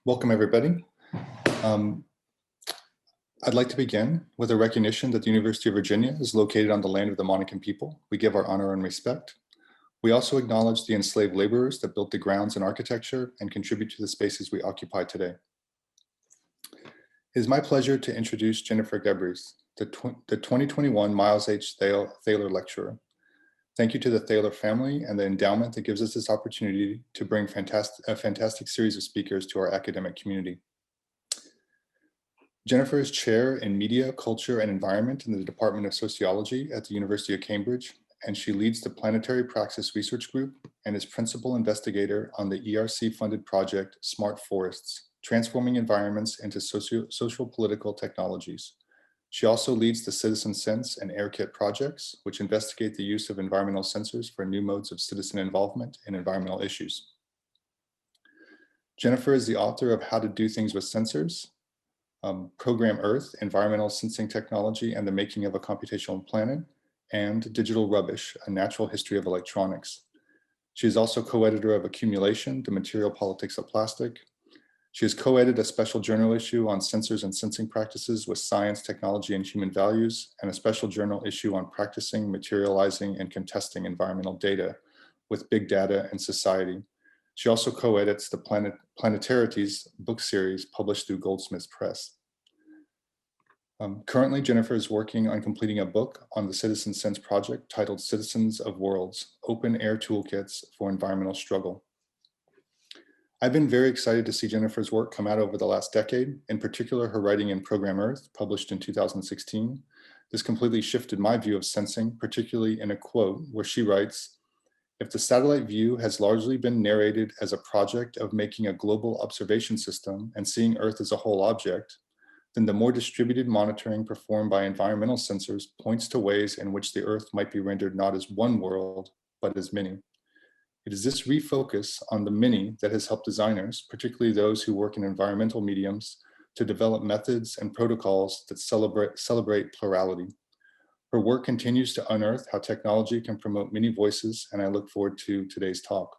Welcome, everybody. I'd like to begin with a recognition that the University of Virginia is located on the land of the Monacan people. We give our honor and respect. We also acknowledge the enslaved laborers that built the grounds and architecture and contribute to the spaces we occupy today. It is my pleasure to introduce Jennifer Gabrys, the 2021 Miles H. Thaler Lecturer. Thank you to the Thaler family and the endowment that gives us this opportunity to bring a fantastic series of speakers to our academic community. Jennifer is chair in media, culture, and environment in the Department of Sociology at the University of Cambridge, and she leads the Planetary Praxis research group and is principal investigator on the ERC-funded project Smart Forests, Transforming Environments into Social-Political Technologies. She also leads the Citizen Sense and AirKit projects, which investigate the use of environmental sensors for new modes of citizen involvement in environmental issues. Jennifer is the author of How to Do Things with Sensors, Program Earth, Environmental Sensing Technology and the Making of a Computational Planet, and Digital Rubbish, A Natural History of Electronics. She is also co-editor of Accumulation, The Material Politics of Plastic. She has co-edited a special journal issue on sensors and sensing practices with science, technology, and human values, and a special journal issue on practicing, materializing, and contesting environmental data with big data and society. She also co-edits the Planetarities book series published through Goldsmiths Press. Currently, Jennifer is working on completing a book on the Citizen Sense project titled Citizens of Worlds, Open Air Toolkits for Environmental Struggle. I've been very excited to see Jennifer's work come out over the last decade, in particular her writing in Program Earth, published in 2016. This completely shifted my view of sensing, particularly in a quote where she writes, "If the satellite view has largely been narrated as a project of making a global observation system and seeing Earth as a whole object, then the more distributed monitoring performed by environmental sensors points to ways in which the Earth might be rendered not as one world, but as many. It is this refocus on the many that has helped designers, particularly those who work in environmental mediums, to develop methods and protocols that celebrate plurality. Her work continues to unearth how technology can promote many voices, and I look forward to today's talk.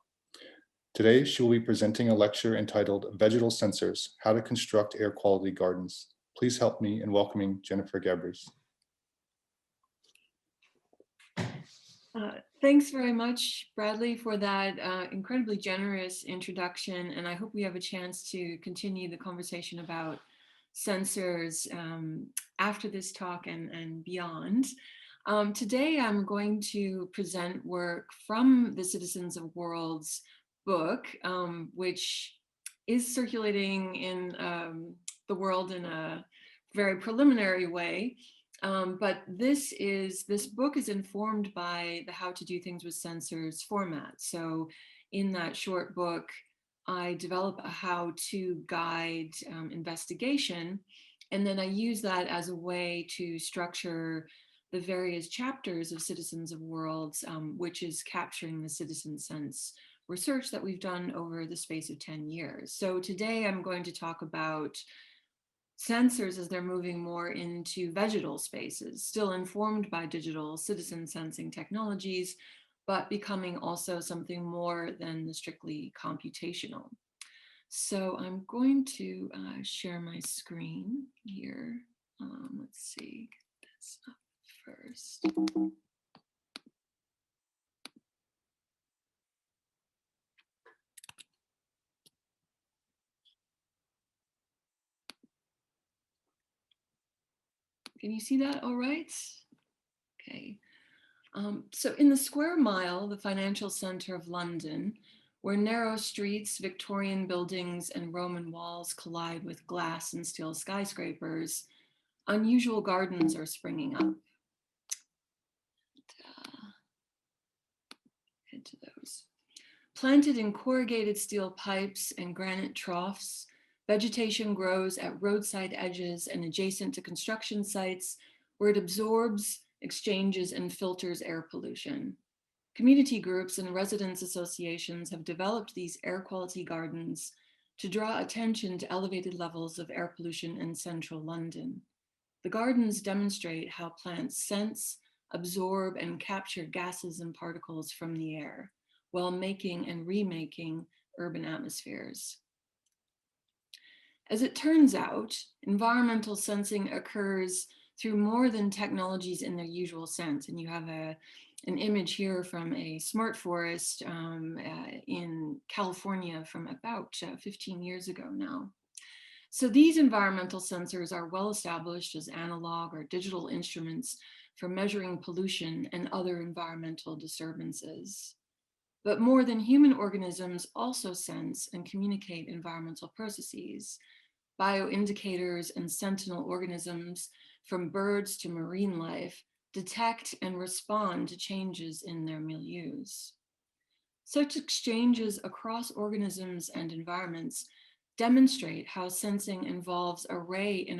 Today, she will be presenting a lecture entitled Vegetal Sensors, How to Construct Air Quality Gardens. Please help me in welcoming Jennifer Gabrys. Thanks very much, Bradley, for that incredibly generous introduction. And I hope we have a chance to continue the conversation about sensors after this talk and beyond. Today, I'm going to present work from the Citizens of Worlds book, which is circulating in the world in a very preliminary way. But this book is informed by the How to Do Things with Sensors format. So in that short book, I develop a how-to guide investigation, and then I use that as a way to structure the various chapters of Citizens of Worlds, which is capturing the citizen sense research that we've done over the space of 10 years. So today I'm going to talk about sensors as they're moving more into vegetal spaces, still informed by digital citizen sensing technologies, but becoming also something more than the strictly computational. So I'm going to share my screen here. Let's see, get this up first. Can you see that all right? Okay. So in the square mile, the financial center of London, where narrow streets, Victorian buildings, and Roman walls collide with glass and steel skyscrapers, unusual gardens are springing up. Head to those. Planted in corrugated steel pipes and granite troughs, vegetation grows at roadside edges and adjacent to construction sites where it absorbs, exchanges, and filters air pollution. Community groups and residents associations have developed these air quality gardens to draw attention to elevated levels of air pollution in central London. The gardens demonstrate how plants sense, absorb, and capture gases and particles from the air, while making and remaking urban atmospheres. As it turns out, environmental sensing occurs through more than technologies in their usual sense. And you have an image here from a smart forest in California from about 15 years ago now. So these environmental sensors are well established as analog or digital instruments for measuring pollution and other environmental disturbances. But more than human organisms also sense and communicate environmental processes. Bioindicators and sentinel organisms, from birds to marine life, detect and respond to changes in their milieus. Such exchanges across organisms and environments demonstrate how sensing involves an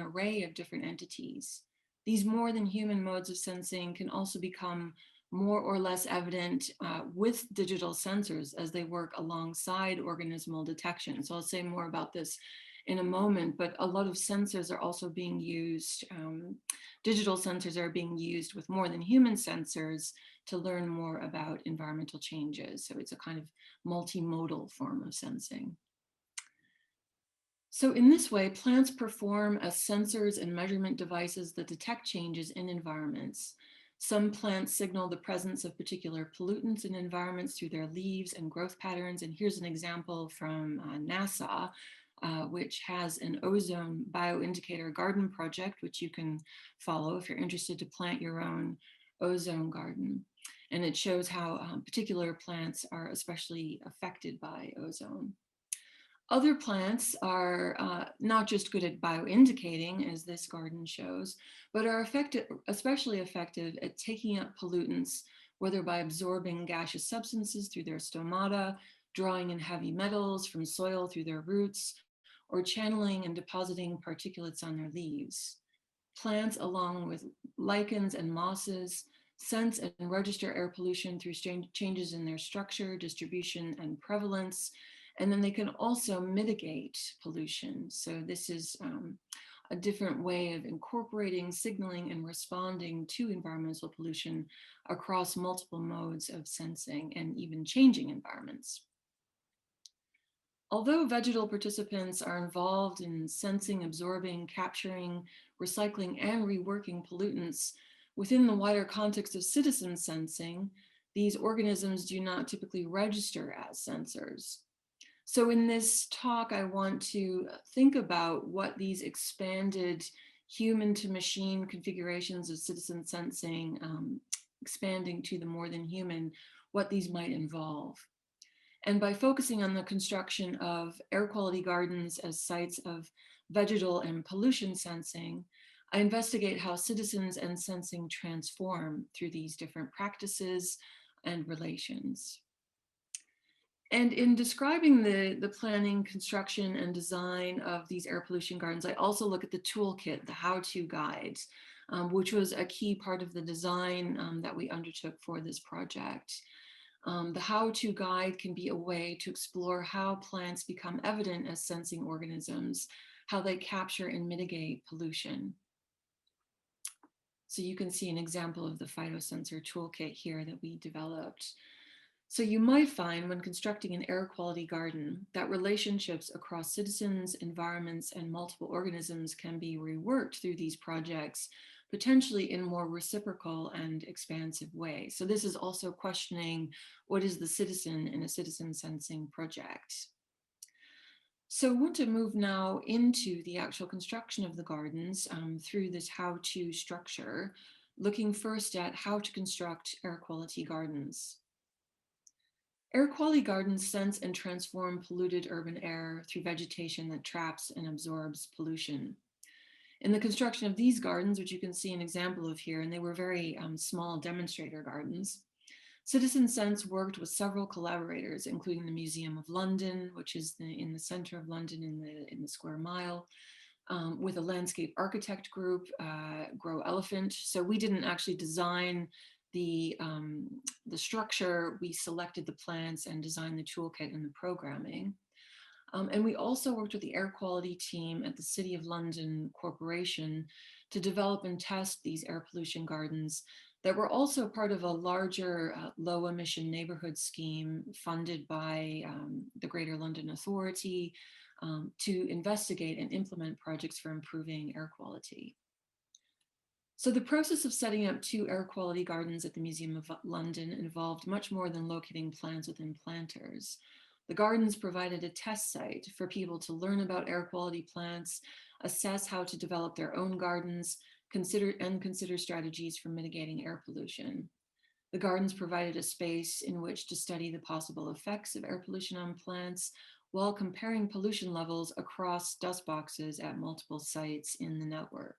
array of different entities. These more than human modes of sensing can also become more or less evident with digital sensors as they work alongside organismal detection. So I'll say more about this in a moment, but a lot of sensors are also being used, digital sensors are being used with more than human sensors to learn more about environmental changes. So it's a kind of multimodal form of sensing. So in this way, plants perform as sensors and measurement devices that detect changes in environments. Some plants signal the presence of particular pollutants in environments through their leaves and growth patterns. And here's an example from NASA, which has an ozone bioindicator garden project, which you can follow if you're interested to plant your own ozone garden. And it shows how particular plants are especially affected by ozone. Other plants are not just good at bioindicating, as this garden shows, but are especially effective at taking up pollutants, whether by absorbing gaseous substances through their stomata, drawing in heavy metals from soil through their roots, or channeling and depositing particulates on their leaves. Plants, along with lichens and mosses, sense and register air pollution through changes in their structure, distribution, and prevalence. And then they can also mitigate pollution. So this is a different way of incorporating, signaling, and responding to environmental pollution across multiple modes of sensing and even changing environments. Although vegetal participants are involved in sensing, absorbing, capturing, recycling, and reworking pollutants within the wider context of citizen sensing, these organisms do not typically register as sensors. So in this talk, I want to think about what these expanded human to machine configurations of citizen sensing, expanding to the more than human, what these might involve. And by focusing on the construction of air quality gardens as sites of vegetal and pollution sensing, I investigate how citizens and sensing transform through these different practices and relations. And in describing the planning, construction, and design of these air pollution gardens, I also look at the toolkit, the how-to guides, which was a key part of the design that we undertook for this project. The how-to guide can be a way to explore how plants become evident as sensing organisms, how they capture and mitigate pollution. So you can see an example of the phytosensor toolkit here that we developed. So you might find when constructing an air quality garden that relationships across citizens, environments, and multiple organisms can be reworked through these projects, potentially in more reciprocal and expansive ways. So this is also questioning what is the citizen in a citizen sensing project. So I want to move now into the actual construction of the gardens through this how-to structure, looking first at how to construct air quality gardens. Air quality gardens sense and transform polluted urban air through vegetation that traps and absorbs pollution. In the construction of these gardens, which you can see an example of here, and they were very small demonstrator gardens, Citizen Sense worked with several collaborators, including the Museum of London, which is in the center of London in the Square Mile, with a landscape architect group, Grow Elephant. So we didn't actually design the structure, we selected the plants and designed the toolkit and the programming. And we also worked with the air quality team at the City of London Corporation to develop and test these air pollution gardens that were also part of a larger low emission neighborhood scheme funded by the Greater London Authority, to investigate and implement projects for improving air quality. So the process of setting up 2 air quality gardens at the Museum of London involved much more than locating plants within planters. The gardens provided a test site for people to learn about air quality plants, assess how to develop their own gardens, consider strategies for mitigating air pollution. The gardens provided a space in which to study the possible effects of air pollution on plants while comparing pollution levels across dust boxes at multiple sites in the network.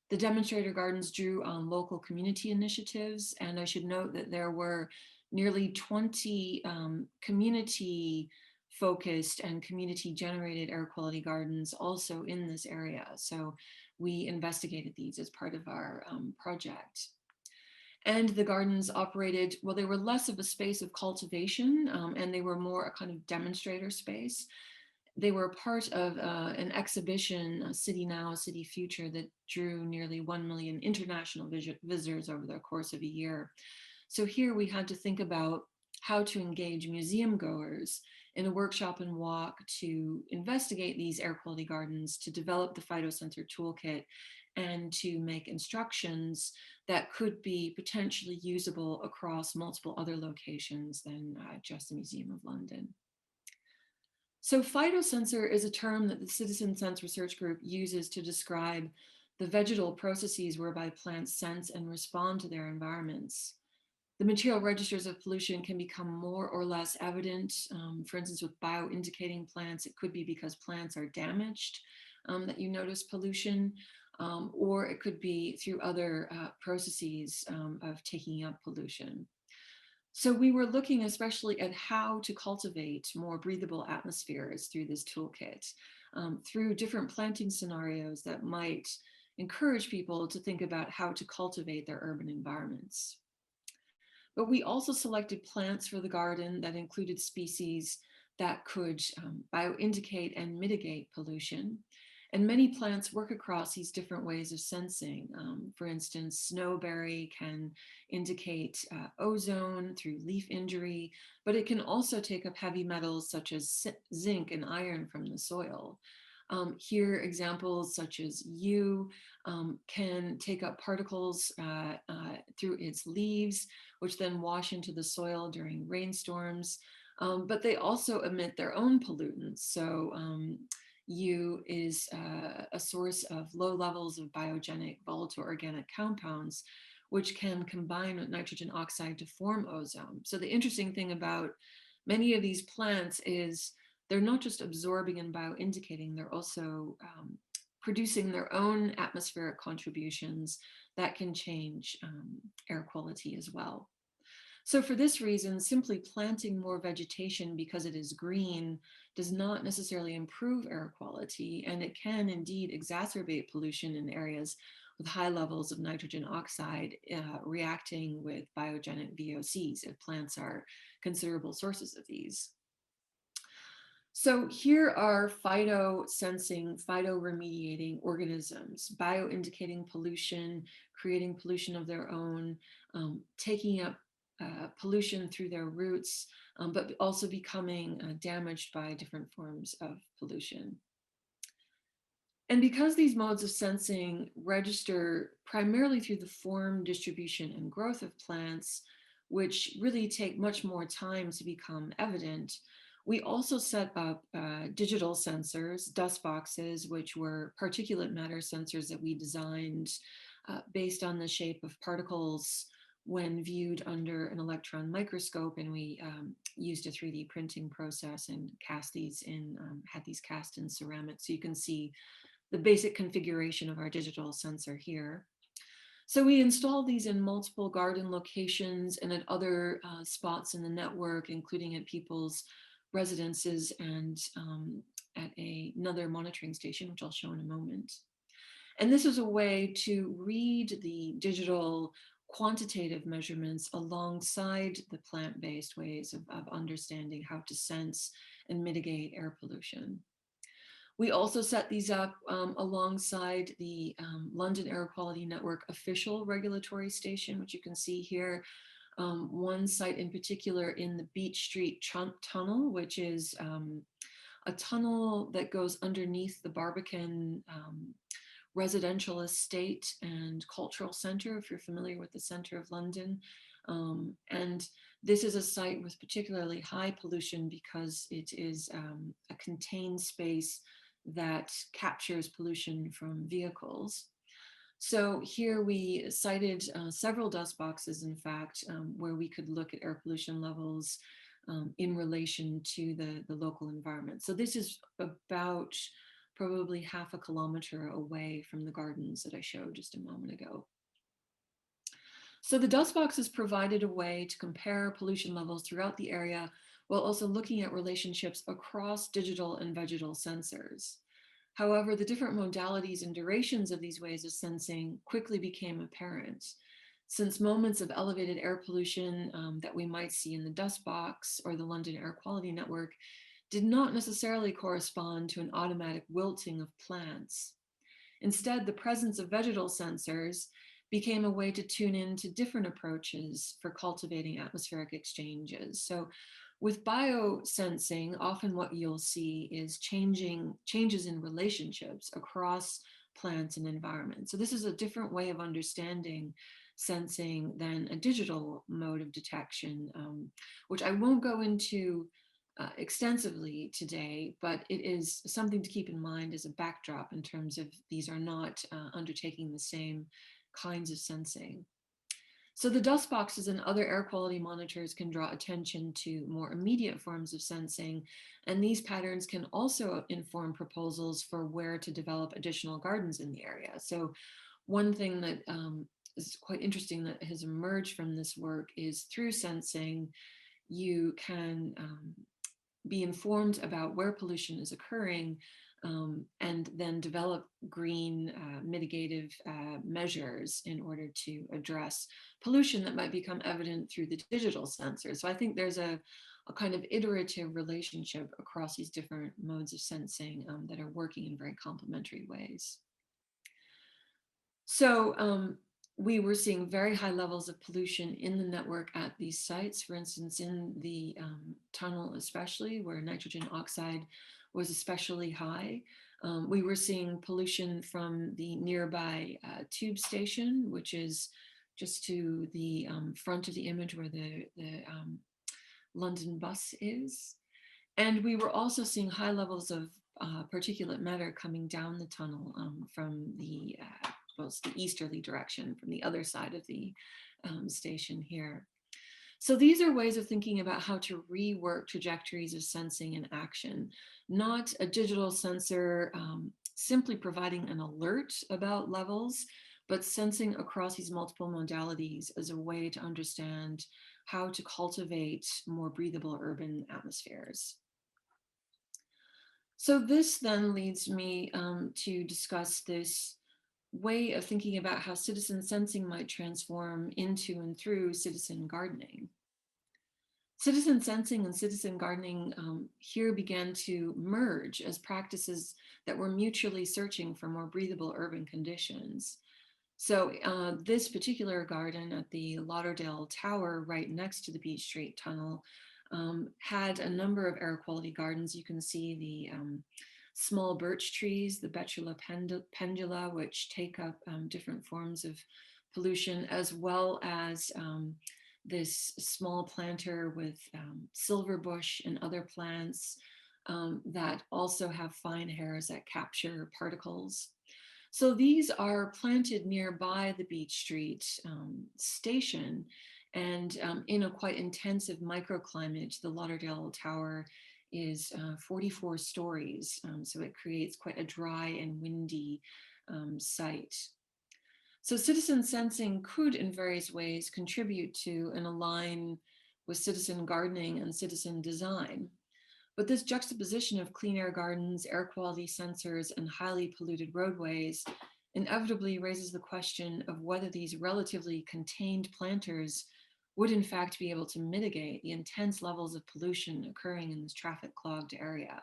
The demonstrator gardens drew on local community initiatives, and I should note that there were nearly 20 community focused and community generated air quality gardens also in this area. So we investigated these as part of our project. And the gardens operated, well, they were less of a space of cultivation and they were more a kind of demonstrator space. They were part of an exhibition, City Now, City Future, that drew nearly 1 million international visitors over the course of a year. So here we had to think about how to engage museum goers in a workshop and walk to investigate these air quality gardens, to develop the phytosensor toolkit, and to make instructions that could be potentially usable across multiple other locations than just the Museum of London. So phytosensor is a term that the Citizen Sense Research Group uses to describe the vegetal processes whereby plants sense and respond to their environments. The material registers of pollution can become more or less evident. For instance, with bioindicating plants, it could be because plants are damaged that you notice pollution, or it could be through other processes of taking up pollution. So we were looking especially at how to cultivate more breathable atmospheres through this toolkit, through different planting scenarios that might encourage people to think about how to cultivate their urban environments. But we also selected plants for the garden that included species that could bioindicate and mitigate pollution. And many plants work across these different ways of sensing. For instance, snowberry can indicate ozone through leaf injury, but it can also take up heavy metals such as zinc and iron from the soil. Here, examples such as yew can take up particles through its leaves, which then wash into the soil during rainstorms. But they also emit their own pollutants. So yew is a source of low levels of biogenic volatile organic compounds, which can combine with nitrogen oxide to form ozone. So the interesting thing about many of these plants is they're not just absorbing and bioindicating, they're also producing their own atmospheric contributions that can change air quality as well. So for this reason, simply planting more vegetation because it is green does not necessarily improve air quality, and it can indeed exacerbate pollution in areas with high levels of nitrogen oxide reacting with biogenic VOCs, if plants are considerable sources of these. So here are phytosensing, phytoremediating organisms, bioindicating pollution, creating pollution of their own, taking up pollution through their roots, but also becoming damaged by different forms of pollution. And because these modes of sensing register primarily through the form, distribution, and growth of plants, which really take much more time to become evident, we also set up digital sensors, dust boxes, which were particulate matter sensors that we designed based on the shape of particles when viewed under an electron microscope. And we used a 3D printing process and cast these in, had these cast in ceramic. So you can see the basic configuration of our digital sensor here. So we installed these in multiple garden locations and at other spots in the network, including at people's residences and at another monitoring station, which I'll show in a moment. And this was a way to read the digital quantitative measurements alongside the plant-based ways of understanding how to sense and mitigate air pollution. We also set these up alongside the London Air Quality Network official regulatory station, which you can see here. One site in particular in the Beach Street Tunnel, which is a tunnel that goes underneath the Barbican residential estate and cultural center, if you're familiar with the center of London. And this is a site with particularly high pollution because it is a contained space that captures pollution from vehicles. So here we cited several dust boxes, in fact, where we could look at air pollution levels in relation to the local environment. So this is about probably half a kilometer away from the gardens that I showed just a moment ago. So the dust boxes provided a way to compare pollution levels throughout the area while also looking at relationships across digital and vegetal sensors. However, the different modalities and durations of these ways of sensing quickly became apparent. Since moments of elevated air pollution that we might see in the dust box or the London Air Quality Network did not necessarily correspond to an automatic wilting of plants. Instead, the presence of vegetal sensors became a way to tune in to different approaches for cultivating atmospheric exchanges. So with biosensing, often what you'll see is changes in relationships across plants and environments. So this is a different way of understanding sensing than a digital mode of detection, which I won't go into extensively today, but it is something to keep in mind as a backdrop in terms of these are not undertaking the same kinds of sensing. So the dust boxes and other air quality monitors can draw attention to more immediate forms of sensing, and these patterns can also inform proposals for where to develop additional gardens in the area. So one thing that is quite interesting that has emerged from this work is through sensing, you can be informed about where pollution is occurring and then develop green mitigative measures in order to address pollution that might become evident through the digital sensors. So I think there's a kind of iterative relationship across these different modes of sensing that are working in very complementary ways. So we were seeing very high levels of pollution in the network at these sites. For instance, in the tunnel especially, where nitrogen oxide was especially high. We were seeing pollution from the nearby tube station, which is just to the front of the image where the London bus is. And we were also seeing high levels of particulate matter coming down the tunnel from the easterly direction, from the other side of the station here. So these are ways of thinking about how to rework trajectories of sensing and action, not a digital sensor simply providing an alert about levels, but sensing across these multiple modalities as a way to understand how to cultivate more breathable urban atmospheres. So this then leads me to discuss this way of thinking about how citizen sensing might transform into and through citizen gardening. Citizen sensing and citizen gardening here began to merge as practices that were mutually searching for more breathable urban conditions. So this particular garden at the Lauderdale Tower right next to the Beach Street Tunnel had a number of air quality gardens. You can see the small birch trees, the Betula pendula, which take up different forms of pollution, as well as this small planter with silverbush and other plants that also have fine hairs that capture particles. So these are planted nearby the Beach Street station, and in a quite intensive microclimate. The Lauderdale Tower is 44 stories, so it creates quite a dry and windy site. So citizen sensing could in various ways contribute to and align with citizen gardening and citizen design. But this juxtaposition of clean air gardens, air quality sensors, and highly polluted roadways inevitably raises the question of whether these relatively contained planters would in fact be able to mitigate the intense levels of pollution occurring in this traffic clogged area.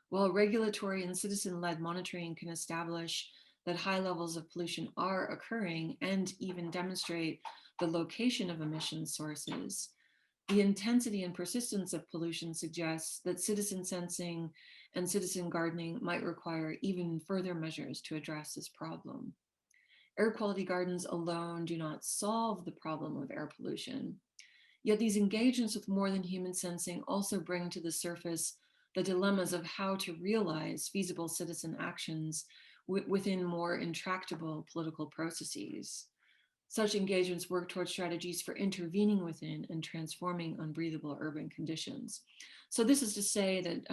While regulatory and citizen-led monitoring can establish that high levels of pollution are occurring and even demonstrate the location of emission sources, The intensity and persistence of pollution suggests that citizen sensing and citizen gardening might require even further measures to address this problem. Air quality gardens alone do not solve the problem of air pollution. Yet these engagements with more than human sensing also bring to the surface the dilemmas of how to realize feasible citizen actions within more intractable political processes. Such engagements work towards strategies for intervening within and transforming unbreathable urban conditions. So this is to say that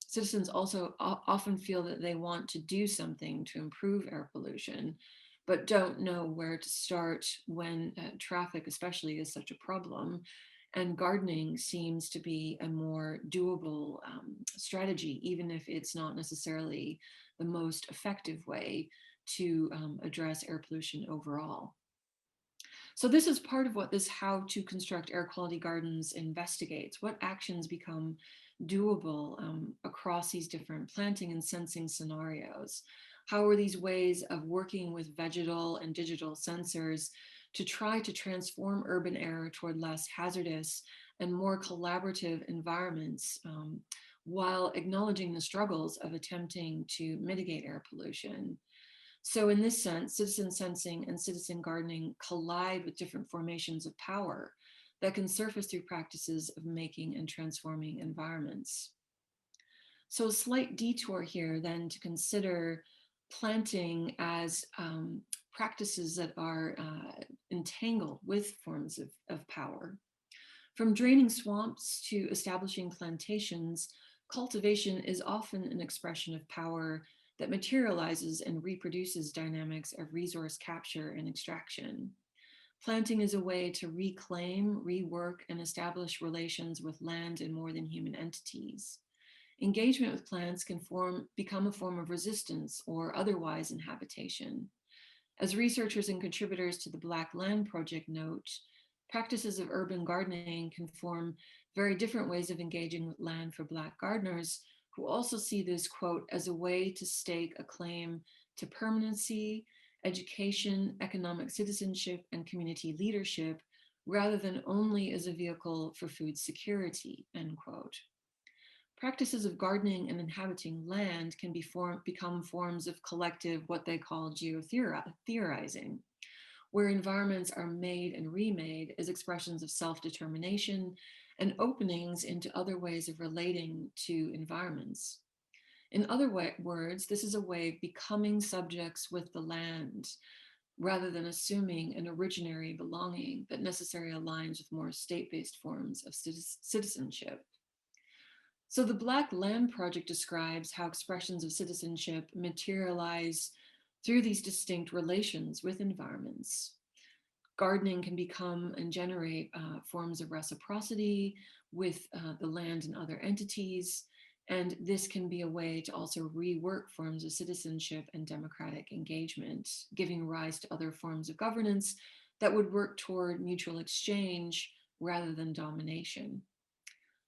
citizens also often feel that they want to do something to improve air pollution, but don't know where to start when traffic especially is such a problem. And gardening seems to be a more doable strategy, even if it's not necessarily the most effective way to address air pollution overall. So this is part of what this How to Construct Air Quality Gardens investigates. What actions become doable across these different planting and sensing scenarios? How are these ways of working with vegetal and digital sensors to try to transform urban air toward less hazardous and more collaborative environments, while acknowledging the struggles of attempting to mitigate air pollution? So in this sense, citizen sensing and citizen gardening collide with different formations of power that can surface through practices of making and transforming environments. So a slight detour here then to consider planting as practices that are entangled with forms of power. From draining swamps to establishing plantations, cultivation is often an expression of power that materializes and reproduces dynamics of resource capture and extraction. Planting is a way to reclaim, rework, and establish relations with land and more than human entities. Engagement with plants can become a form of resistance or otherwise inhabitation. As researchers and contributors to the Black Land Project note, practices of urban gardening can form very different ways of engaging with land for Black gardeners, who also see this, quote, as a way to stake a claim to permanency, education, economic citizenship, and community leadership, rather than only as a vehicle for food security, end quote. Practices of gardening and inhabiting land can become forms of collective, what they call geotheorizing, where environments are made and remade as expressions of self-determination and openings into other ways of relating to environments. In other words, this is a way of becoming subjects with the land, rather than assuming an originary belonging that necessarily aligns with more state-based forms of citizenship. So the Black Land Project describes how expressions of citizenship materialize through these distinct relations with environments. Gardening can become and generate forms of reciprocity with the land and other entities. And this can be a way to also rework forms of citizenship and democratic engagement, giving rise to other forms of governance that would work toward mutual exchange rather than domination.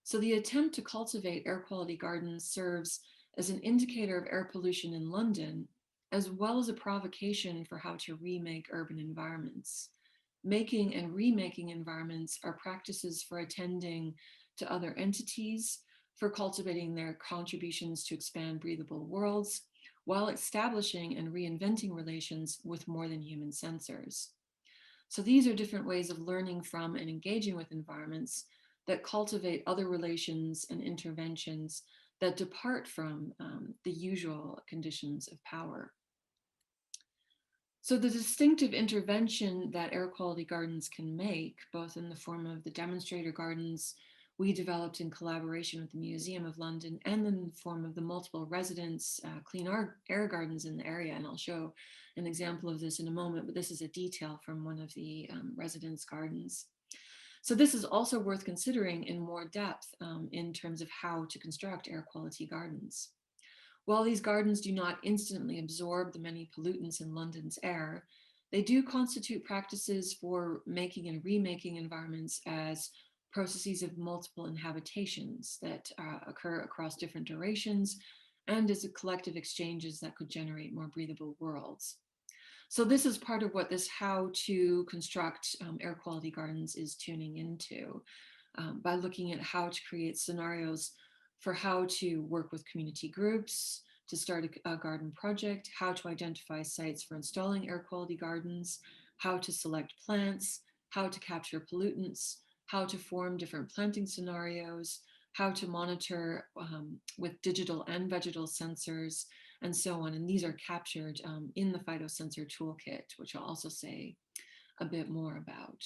So the attempt to cultivate air quality gardens serves as an indicator of air pollution in London, as well as a provocation for how to remake urban environments. Making and remaking environments are practices for attending to other entities, for cultivating their contributions to expand breathable worlds, while establishing and reinventing relations with more than human sensors. So these are different ways of learning from and engaging with environments that cultivate other relations and interventions that depart from the usual conditions of power. So the distinctive intervention that air quality gardens can make, both in the form of the demonstrator gardens we developed in collaboration with the Museum of London and in the form of the multiple residence clean air gardens in the area. And I'll show an example of this in a moment, but this is a detail from one of the residence gardens. So this is also worth considering in more depth in terms of how to construct air quality gardens. While these gardens do not instantly absorb the many pollutants in London's air, they do constitute practices for making and remaking environments as processes of multiple inhabitations that occur across different durations and as a collective exchanges that could generate more breathable worlds. So this is part of what this How to Construct Air Quality Gardens is tuning into. by looking at how to create scenarios for how to work with community groups, to start a garden project, how to identify sites for installing air quality gardens, how to select plants, how to capture pollutants, how to form different planting scenarios, how to monitor with digital and vegetal sensors, and so on. And these are captured in the phytosensor toolkit, which I'll also say a bit more about.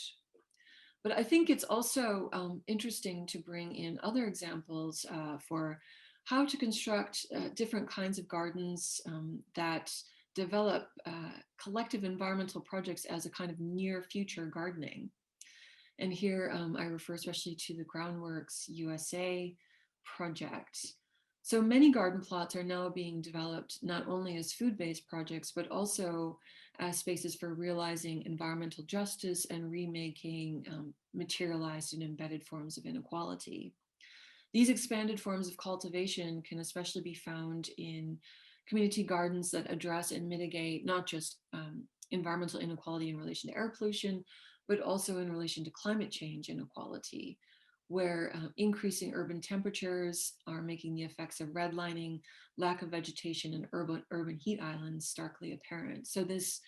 But I think it's also interesting to bring in other examples for how to construct different kinds of gardens that develop collective environmental projects as a kind of near future gardening. And here I refer especially to the Groundworks USA project. So many garden plots are now being developed not only as food-based projects, but also as spaces for realizing environmental justice and remaking materialized and embedded forms of inequality. These expanded forms of cultivation can especially be found in community gardens that address and mitigate not just environmental inequality in relation to air pollution, but also in relation to climate change inequality, where increasing urban temperatures are making the effects of redlining, lack of vegetation, and urban heat islands starkly apparent. So this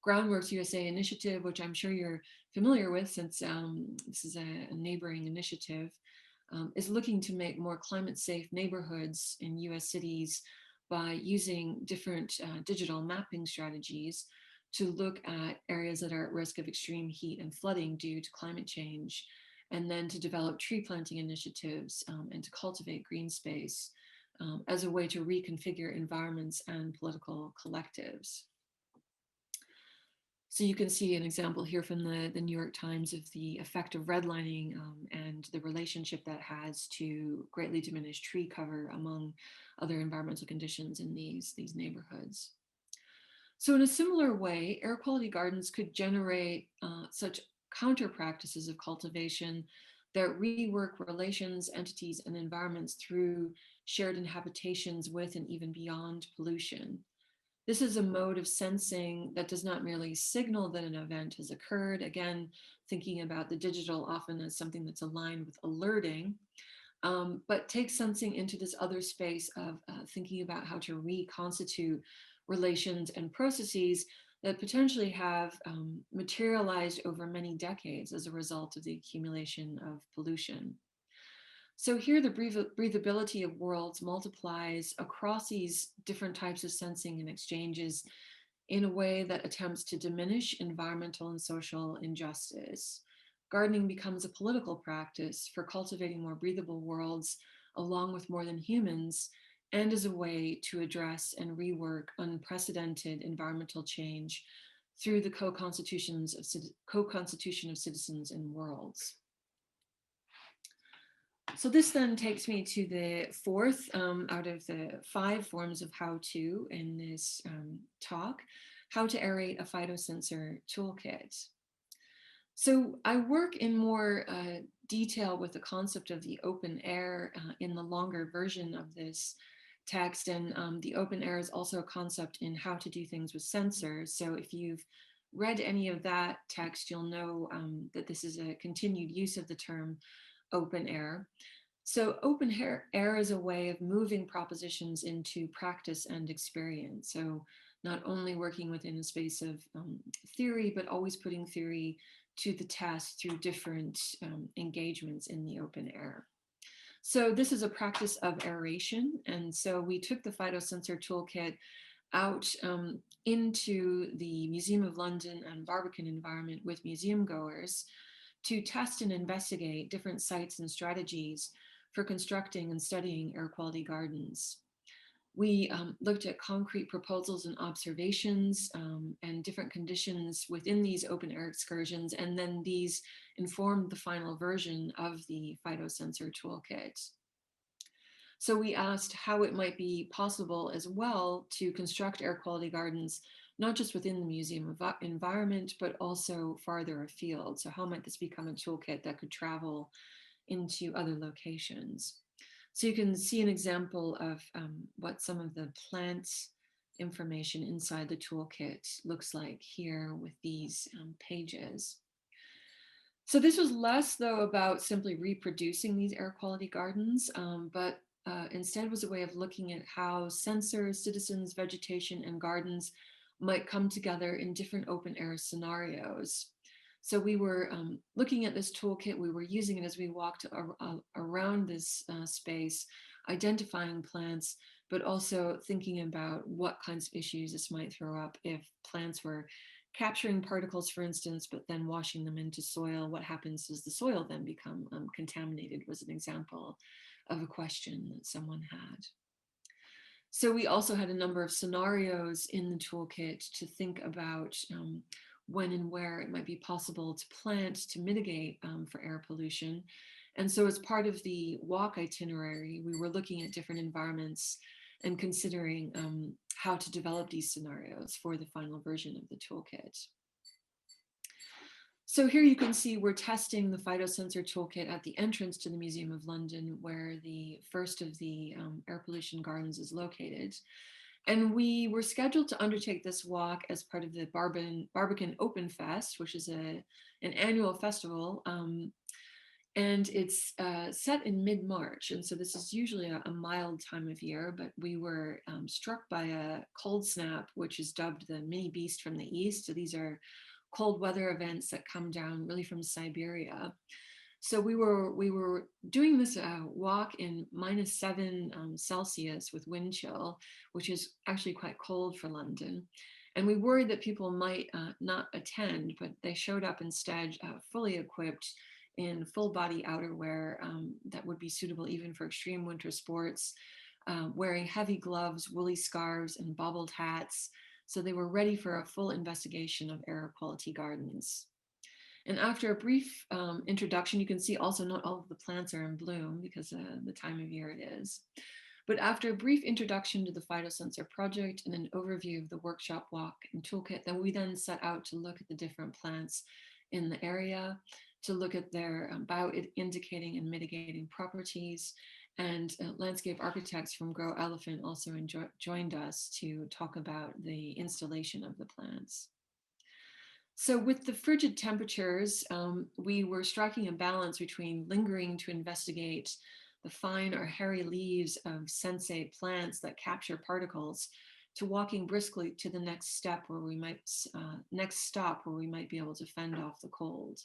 Groundworks USA initiative, which I'm sure you're familiar with since this is a neighboring initiative, is looking to make more climate safe neighborhoods in US cities by using different digital mapping strategies to look at areas that are at risk of extreme heat and flooding due to climate change, and then to develop tree planting initiatives and to cultivate green space as a way to reconfigure environments and political collectives. So you can see an example here from the New York Times of the effect of redlining and the relationship that has to greatly diminished tree cover among other environmental conditions in these neighborhoods. So in a similar way, air quality gardens could generate such counter practices of cultivation that rework relations, entities, and environments through shared inhabitations with and even beyond pollution. This is a mode of sensing that does not merely signal that an event has occurred, again, thinking about the digital often as something that's aligned with alerting, but takes sensing into this other space of thinking about how to reconstitute relations and processes that potentially have materialized over many decades as a result of the accumulation of pollution. So here the breathability of worlds multiplies across these different types of sensing and exchanges in a way that attempts to diminish environmental and social injustice. Gardening becomes a political practice for cultivating more breathable worlds along with more than humans, and as a way to address and rework unprecedented environmental change through the co-constitution of citizens and worlds. So this then takes me to the fourth out of the 5 forms of how-to in this talk, how to aerate a phytosensor toolkit. So I work in more detail with the concept of the open air in the longer version of this text, and the open air is also a concept in how to do things with sensors. So if you've read any of that text, you'll know that this is a continued use of the term open air. So open air is a way of moving propositions into practice and experience. So not only working within a space of theory, but always putting theory to the test through different engagements in the open air. So this is a practice of aeration. And so we took the phytosensor toolkit out into the Museum of London and Barbican environment with museum goers to test and investigate different sites and strategies for constructing and studying air quality gardens. We looked at concrete proposals and observations and different conditions within these open air excursions, and then these informed the final version of the phytosensor toolkit. So we asked how it might be possible as well to construct air quality gardens, not just within the museum environment, but also farther afield. So how might this become a toolkit that could travel into other locations? So you can see an example of what some of the plant information inside the toolkit looks like here with these pages. So this was less, though, about simply reproducing these air quality gardens, but instead was a way of looking at how sensors, citizens, vegetation, and gardens might come together in different open air scenarios. So we were looking at this toolkit, we were using it as we walked around this space, identifying plants, but also thinking about what kinds of issues this might throw up if plants were capturing particles, for instance, but then washing them into soil. What happens? Does the soil then become contaminated? Was an example of a question that someone had. So we also had a number of scenarios in the toolkit to think about when and where it might be possible to plant to mitigate for air pollution. And so as part of the walk itinerary, we were looking at different environments and considering how to develop these scenarios for the final version of the toolkit. So here you can see we're testing the phytosensor toolkit at the entrance to the Museum of London, where the first of the air pollution gardens is located. And we were scheduled to undertake this walk as part of the Barbican Open Fest, which is an annual festival. And it's set in mid-March. And so this is usually a mild time of year, but we were struck by a cold snap, which is dubbed the mini beast from the east. So these are cold weather events that come down really from Siberia. So we were doing this walk in -7 Celsius with wind chill, which is actually quite cold for London. And we worried that people might not attend, but they showed up instead fully equipped in full body outerwear that would be suitable even for extreme winter sports, wearing heavy gloves, woolly scarves, and bobbled hats. So they were ready for a full investigation of air quality gardens. And after a brief introduction, you can see also not all of the plants are in bloom because the time of year it is. But after a brief introduction to the phytosensor project and an overview of the workshop walk and toolkit, then we then set out to look at the different plants in the area, to look at their bioindicating and mitigating properties. And landscape architects from Grow Elephant also joined us to talk about the installation of the plants. So with the frigid temperatures, we were striking a balance between lingering to investigate the fine or hairy leaves of sensate plants that capture particles to walking briskly to the next step where we might, next stop where we might be able to fend off the cold.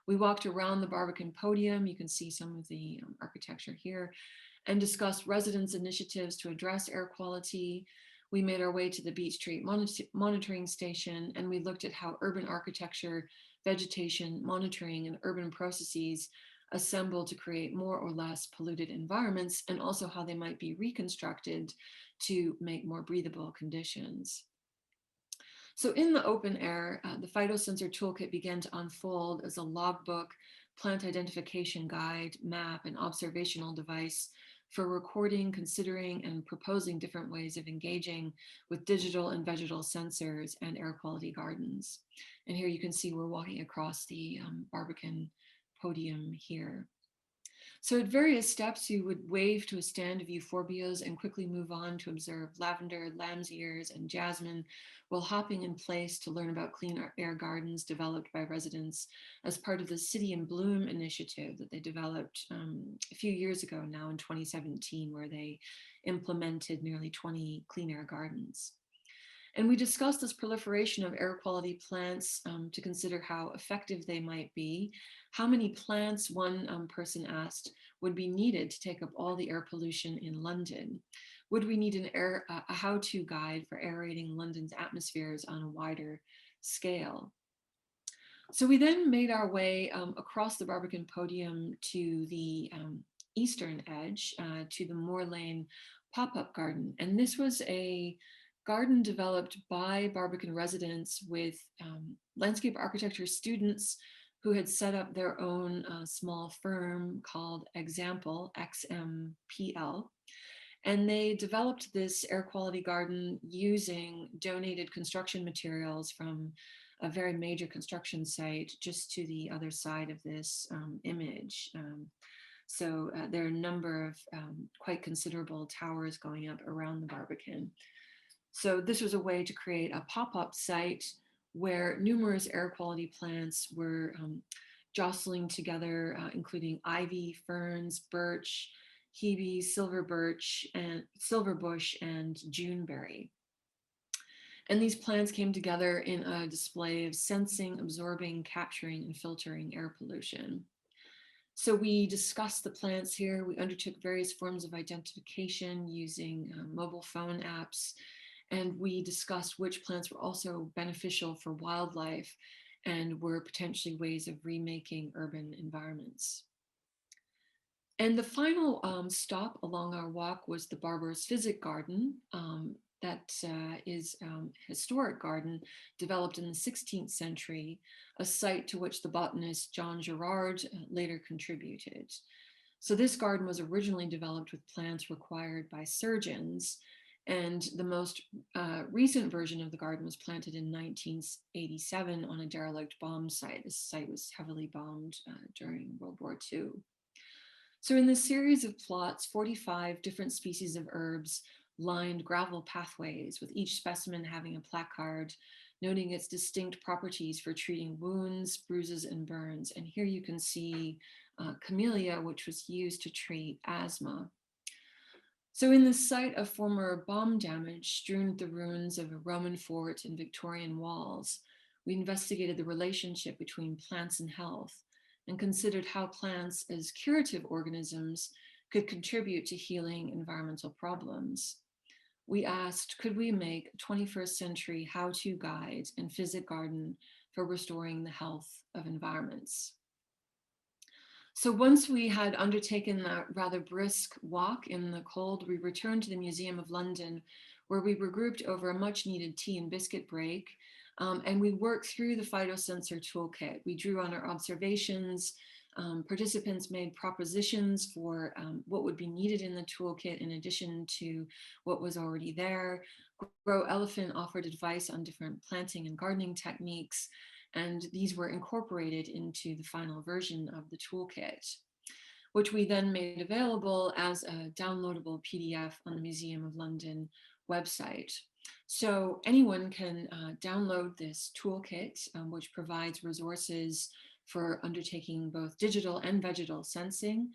We walked around the Barbican podium. You can see some of the architecture here, and discussed residents' initiatives to address air quality. We made our way to the Beach Street monitoring station, and we looked at how urban architecture, vegetation, monitoring, and urban processes assemble to create more or less polluted environments, and also how they might be reconstructed to make more breathable conditions. So in the open air, the phytosensor toolkit began to unfold as a logbook, plant identification guide, map, and observational device for recording, considering, and proposing different ways of engaging with digital and vegetal sensors and air quality gardens. And here you can see we're walking across the Barbican podium here. So at various steps, you would wave to a stand of euphorbias and quickly move on to observe lavender, lamb's ears, and jasmine, while hopping in place to learn about clean air gardens developed by residents as part of the City in Bloom initiative that they developed a few years ago now in 2017, where they implemented nearly 20 clean air gardens. And we discussed this proliferation of air quality plants to consider how effective they might be. How many plants, one person asked, would be needed to take up all the air pollution in London? Would we need a how-to guide for aerating London's atmospheres on a wider scale? So we then made our way across the Barbican podium to the eastern edge, to the Moor Lane pop-up garden. And this was a garden developed by Barbican residents with landscape architecture students who had set up their own small firm called Example, XMPL. And they developed this air quality garden using donated construction materials from a very major construction site just to the other side of this image. So there are a number of quite considerable towers going up around the Barbican. So this was a way to create a pop-up site where numerous air quality plants were jostling together, including ivy, ferns, birch, hebe, silver bush, and juneberry. And these plants came together in a display of sensing, absorbing, capturing, and filtering air pollution. So we discussed the plants here. We undertook various forms of identification using mobile phone apps, and we discussed which plants were also beneficial for wildlife and were potentially ways of remaking urban environments. And the final stop along our walk was the Barber's Physic Garden. That is a historic garden developed in the 16th century, a site to which the botanist John Gerard later contributed. So this garden was originally developed with plants required by surgeons, and the most recent version of the garden was planted in 1987 on a derelict bomb site. This site was heavily bombed during World War II. So in this series of plots, 45 different species of herbs lined gravel pathways, with each specimen having a placard noting its distinct properties for treating wounds, bruises, and burns. And here you can see camellia, which was used to treat asthma. So in the site of former bomb damage strewn with the ruins of a Roman fort and Victorian walls, we investigated the relationship between plants and health and considered how plants as curative organisms could contribute to healing environmental problems. We asked, could we make a 21st century how-to guide and physic garden for restoring the health of environments? So once we had undertaken that rather brisk walk in the cold, we returned to the Museum of London, where we were grouped over a much needed tea and biscuit break. And we worked through the phytosensor toolkit. We drew on our observations. Participants made propositions for what would be needed in the toolkit in addition to what was already there. Grow Elephant offered advice on different planting and gardening techniques, and these were incorporated into the final version of the toolkit, which we then made available as a downloadable PDF on the Museum of London website. So anyone can download this toolkit, which provides resources for undertaking both digital and vegetal sensing,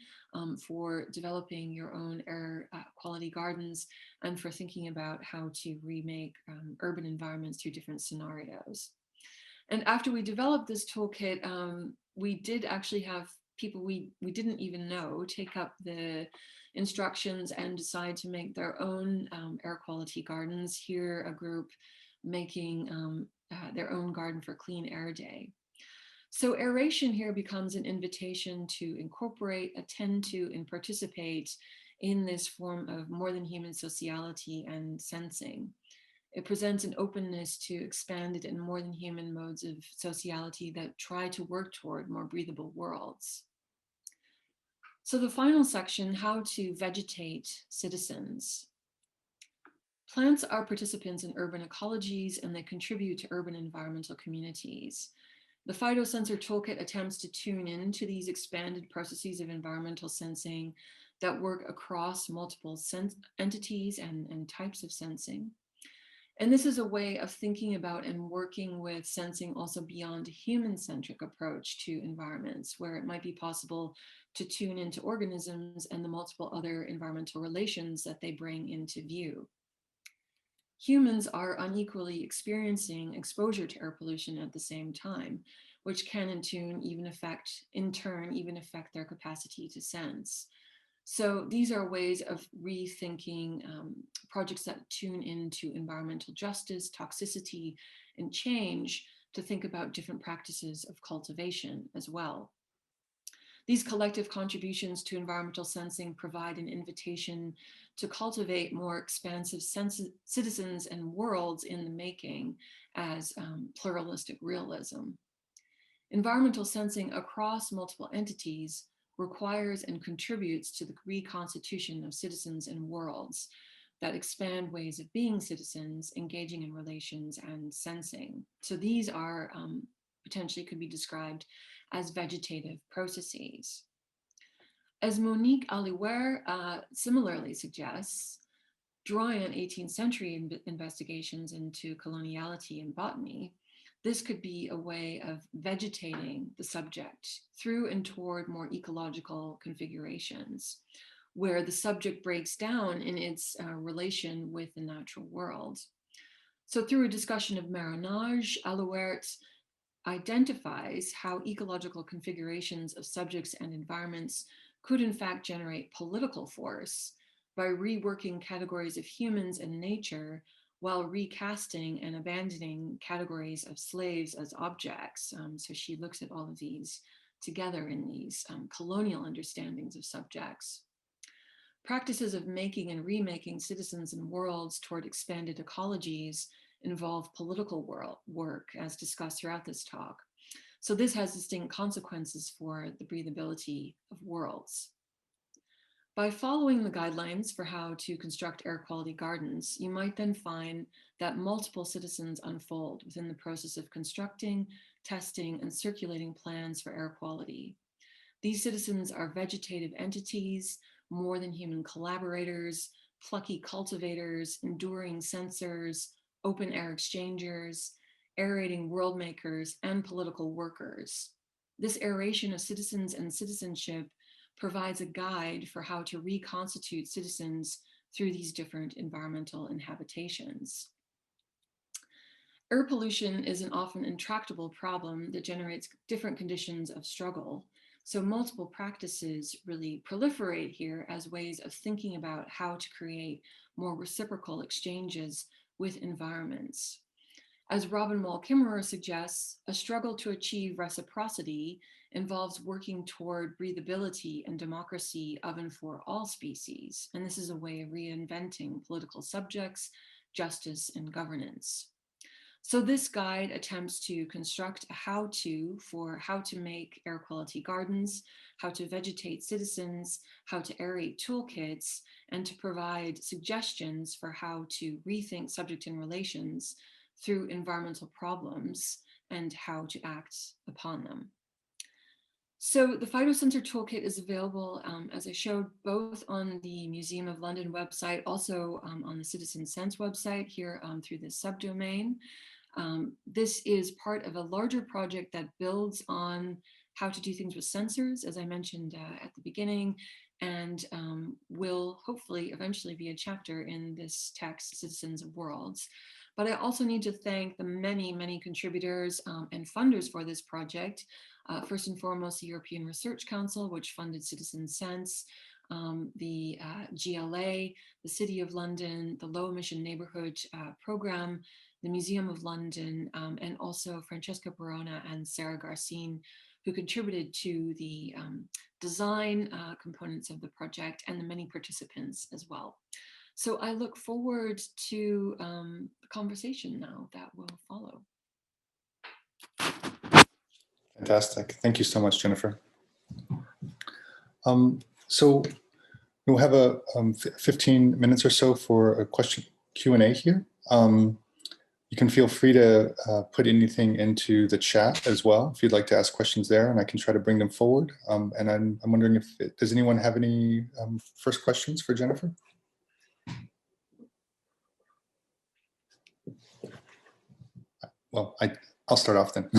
for developing your own air quality gardens, and for thinking about how to remake urban environments through different scenarios. And after we developed this toolkit, we did actually have people we didn't even know take up the instructions and decide to make their own air quality gardens. Here, a group making their own garden for Clean Air Day. So aeration here becomes an invitation to incorporate, attend to, and participate in this form of more than human sociality and sensing. It presents an openness to expanded and more than human modes of sociality that try to work toward more breathable worlds. So the final section, how to vegetate citizens. Plants are participants in urban ecologies, and they contribute to urban environmental communities. The phytosensor toolkit attempts to tune into these expanded processes of environmental sensing that work across multiple entities and types of sensing. And this is a way of thinking about and working with sensing also beyond a human-centric approach to environments, where it might be possible to tune into organisms and the multiple other environmental relations that they bring into view. Humans are unequally experiencing exposure to air pollution at the same time, which can in turn even affect their capacity to sense. So these are ways of rethinking projects that tune into environmental justice, toxicity, and change to think about different practices of cultivation as well. These collective contributions to environmental sensing provide an invitation to cultivate more expansive citizens and worlds in the making as pluralistic realism. Environmental sensing across multiple entities requires and contributes to the reconstitution of citizens and worlds that expand ways of being citizens, engaging in relations, and sensing. So these are potentially could be described as vegetative processes. As Monique Aliware similarly suggests, drawing on 18th century investigations into coloniality and botany, this could be a way of vegetating the subject through and toward more ecological configurations, where the subject breaks down in its relation with the natural world. So through a discussion of marronage, Alouert identifies how ecological configurations of subjects and environments could in fact generate political force by reworking categories of humans and nature while recasting and abandoning categories of slaves as objects. So she looks at all of these together in these colonial understandings of subjects. Practices of making and remaking citizens and worlds toward expanded ecologies involve political work, as discussed throughout this talk. So this has distinct consequences for the breathability of worlds. By following the guidelines for how to construct air quality gardens, you might then find that multiple citizens unfold within the process of constructing, testing, and circulating plans for air quality. These citizens are vegetative entities, more than human collaborators, plucky cultivators, enduring sensors, open air exchangers, aerating world makers, and political workers. This aeration of citizens and citizenship provides a guide for how to reconstitute citizens through these different environmental inhabitations. Air pollution is an often intractable problem that generates different conditions of struggle. So multiple practices really proliferate here as ways of thinking about how to create more reciprocal exchanges with environments. As Robin Wall Kimmerer suggests, a struggle to achieve reciprocity involves working toward breathability and democracy of and for all species. And this is a way of reinventing political subjects, justice, and governance. So this guide attempts to construct a how-to for how to make air quality gardens, how to vegetate citizens, how to aerate toolkits, and to provide suggestions for how to rethink subject and relations through environmental problems and how to act upon them. So the phytosensor toolkit is available, as I showed, both on the Museum of London website, also on the Citizen Sense website here through this subdomain. This is part of a larger project that builds on how to do things with sensors, as I mentioned at the beginning, and will hopefully eventually be a chapter in this text, Citizens of Worlds. But I also need to thank the many, many contributors and funders for this project. First and foremost, the European Research Council, which funded Citizen Sense, the GLA, the City of London, the Low Emission Neighborhood Program, the Museum of London, and also Francesca Barona and Sarah Garcine, who contributed to the design components of the project and the many participants as well. So I look forward to the conversation now that will follow. Fantastic. Thank you so much, Jennifer. So we'll have a 15 minutes or so for a question Q&A here. You can feel free to put anything into the chat as well if you'd like to ask questions there, and I can try to bring them forward. And I'm wondering if does anyone have any first questions for Jennifer? Well, I'll start off then.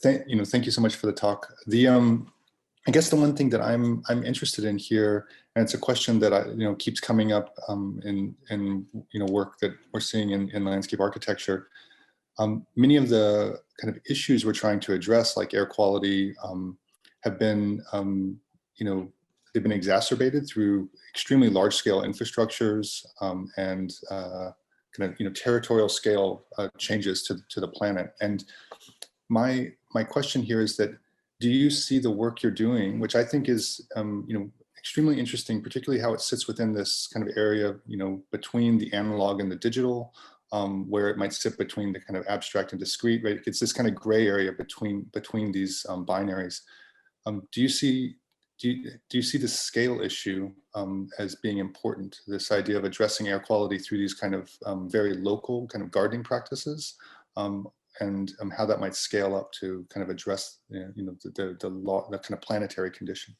Thank you so much for the talk. I guess the one thing that I'm interested in here, and it's a question that keeps coming up in work that we're seeing in landscape architecture. Many of the kind of issues we're trying to address, like air quality, have been they've been exacerbated through extremely large scale infrastructures and kind of territorial scale changes to the planet. And my question here is that, do you see the work you're doing, which I think is extremely interesting, particularly how it sits within this kind of area between the analog and the digital, where it might sit between the kind of abstract and discrete, right? It's this kind of gray area between these binaries. Do you see the scale issue as being important? This idea of addressing air quality through these kind of very local kind of gardening practices, and how that might scale up to kind of address the kind of planetary condition.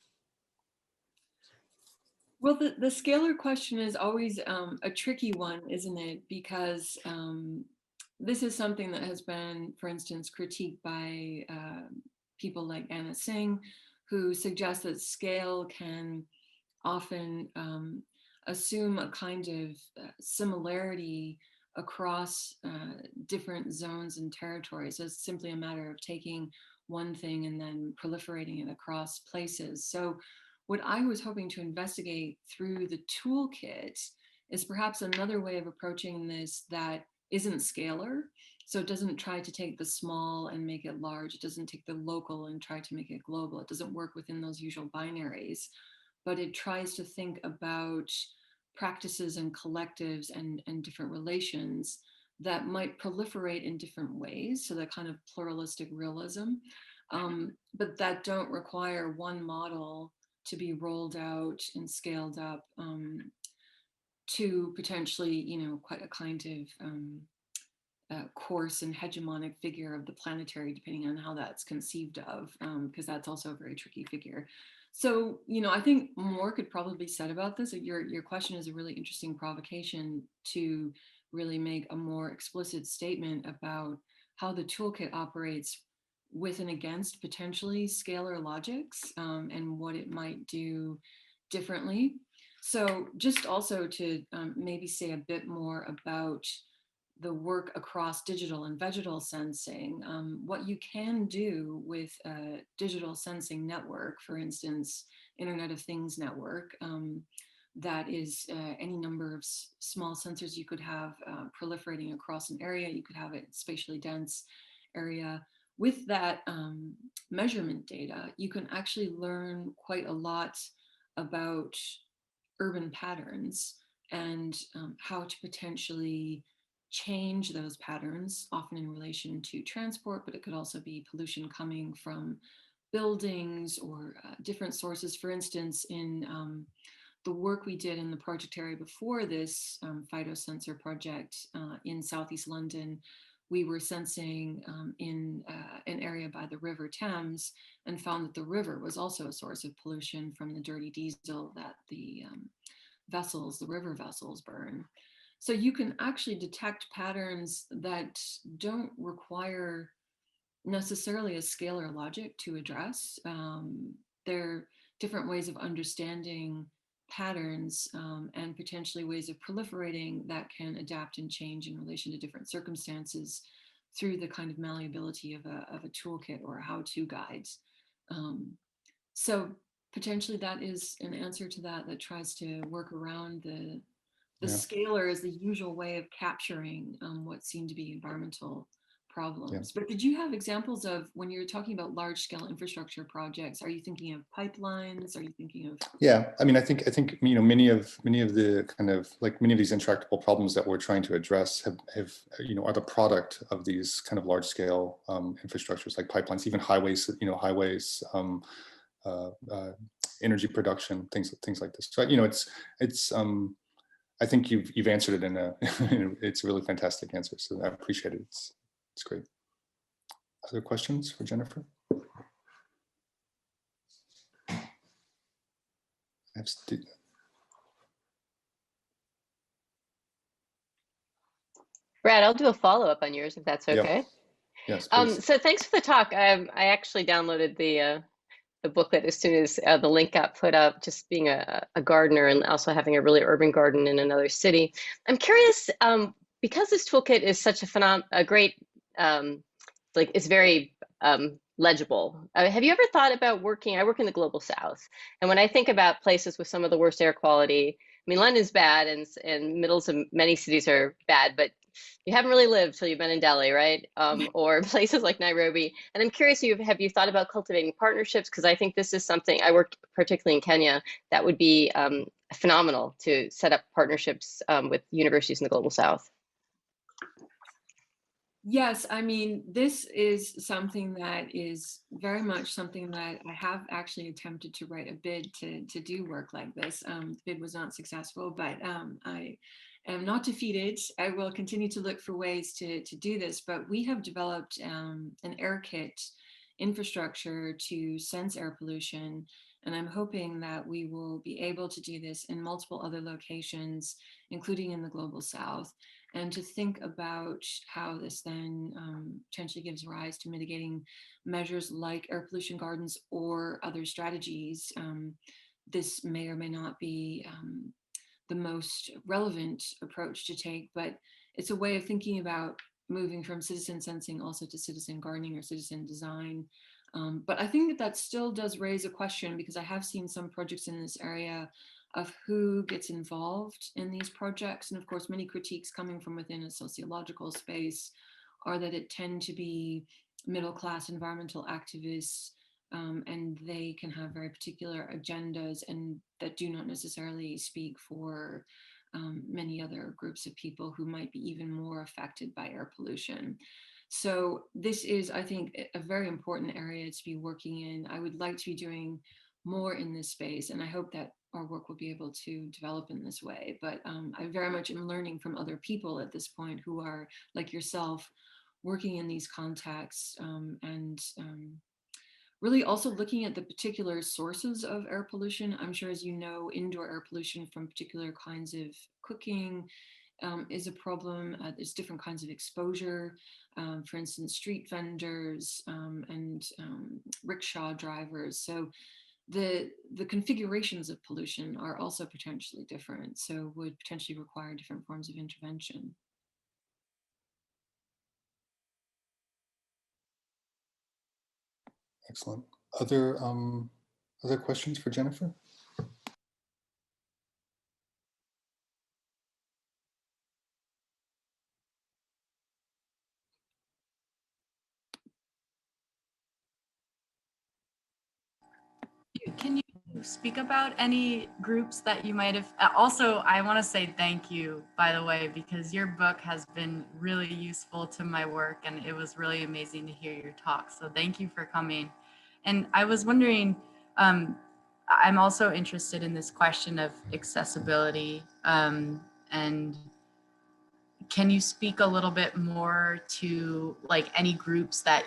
Well, the scalar question is always a tricky one, isn't it? Because this is something that has been, for instance, critiqued by people like Anna Singh, who suggest that scale can often assume a kind of similarity across different zones and territories. So it's simply a matter of taking one thing and then proliferating it across places. So what I was hoping to investigate through the toolkit is perhaps another way of approaching this that isn't scalar. So it doesn't try to take the small and make it large. It doesn't take the local and try to make it global. It doesn't work within those usual binaries, but it tries to think about practices and collectives and different relations that might proliferate in different ways. So that kind of pluralistic realism, but that don't require one model to be rolled out and scaled up to potentially, quite a kind of coarse and hegemonic figure of the planetary, depending on how that's conceived of, because that's also a very tricky figure. So, I think more could probably be said about this. Your question is a really interesting provocation to really make a more explicit statement about how the toolkit operates with and against potentially scalar logics, and what it might do differently. So just also to maybe say a bit more about the work across digital and vegetal sensing, what you can do with a digital sensing network, for instance, Internet of Things network, that is any number of small sensors you could have proliferating across an area. You could have it spatially dense area. With that measurement data, you can actually learn quite a lot about urban patterns and how to potentially change those patterns, often in relation to transport, but it could also be pollution coming from buildings or different sources. For instance, in the work we did in the project area before this phytosensor project in Southeast London, we were sensing in an area by the River Thames and found that the river was also a source of pollution from the dirty diesel that the river vessels burn. So you can actually detect patterns that don't require necessarily a scalar logic to address. There are different ways of understanding patterns and potentially ways of proliferating that can adapt and change in relation to different circumstances through the kind of malleability of a toolkit or a how-to guide. So potentially that is an answer to that tries to work around the scalar is the usual way of capturing what seem to be environmental problems. Yeah. But did you have examples of, when you're talking about large scale infrastructure projects, are you thinking of pipelines? Are you thinking of? Yeah, I mean, I think many of the kind of many of these intractable problems that we're trying to address have are the product of these kind of large scale infrastructures like pipelines, even highways, energy production, things like this. So it's I think you've answered it in a it's a really fantastic answer. So I appreciate it. It's great. Other questions for Jennifer? Brad, I'll do a follow-up on yours if that's okay. Yes, please. So thanks for the talk. I actually downloaded the booklet as soon as the link got put up, just being a gardener and also having a really urban garden in another city. I'm curious, because this toolkit is such a great, it's very legible. Have you ever thought about I work in the global South, and when I think about places with some of the worst air quality, I mean, London's bad and middles of many cities are bad, but you haven't really lived till you've been in Delhi, right? Or places like Nairobi. And I'm curious, have you thought about cultivating partnerships? Because I think this is something, I work particularly in Kenya, that would be phenomenal to set up partnerships with universities in the global South. Yes, I mean, this is something that is very much something that I have actually attempted to write a bid to do work like this. The bid was not successful, but I am not defeated. I will continue to look for ways to do this, but we have developed an AirKit infrastructure to sense air pollution. And I'm hoping that we will be able to do this in multiple other locations, including in the global South. and to think about how this then potentially gives rise to mitigating measures like air pollution gardens or other strategies. This may or may not be the most relevant approach to take, but it's a way of thinking about moving from citizen sensing also to citizen gardening or citizen design. But I think that that still does raise a question, because I have seen some projects in this area of who gets involved in these projects. And of course, many critiques coming from within a sociological space are that it tend to be middle-class environmental activists, and they can have very particular agendas and that do not necessarily speak for many other groups of people who might be even more affected by air pollution. So this is, I think, a very important area to be working in. I would like to be doing more in this space, and I hope that our work will be able to develop in this way. But I very much am learning from other people at this point who are, like yourself, working in these contexts, and really also looking at the particular sources of air pollution. I'm sure, as you know, indoor air pollution from particular kinds of cooking is a problem. There's different kinds of exposure, for instance, street vendors and rickshaw drivers. So the configurations of pollution are also potentially different, so would potentially require different forms of intervention. Excellent. Other questions for Jennifer? Can you speak about any groups that you might have? Also, I want to say thank you, by the way, because your book has been really useful to my work, and it was really amazing to hear your talk. So thank you for coming. And I was wondering, I'm also interested in this question of accessibility, and can you speak a little bit more to like any groups that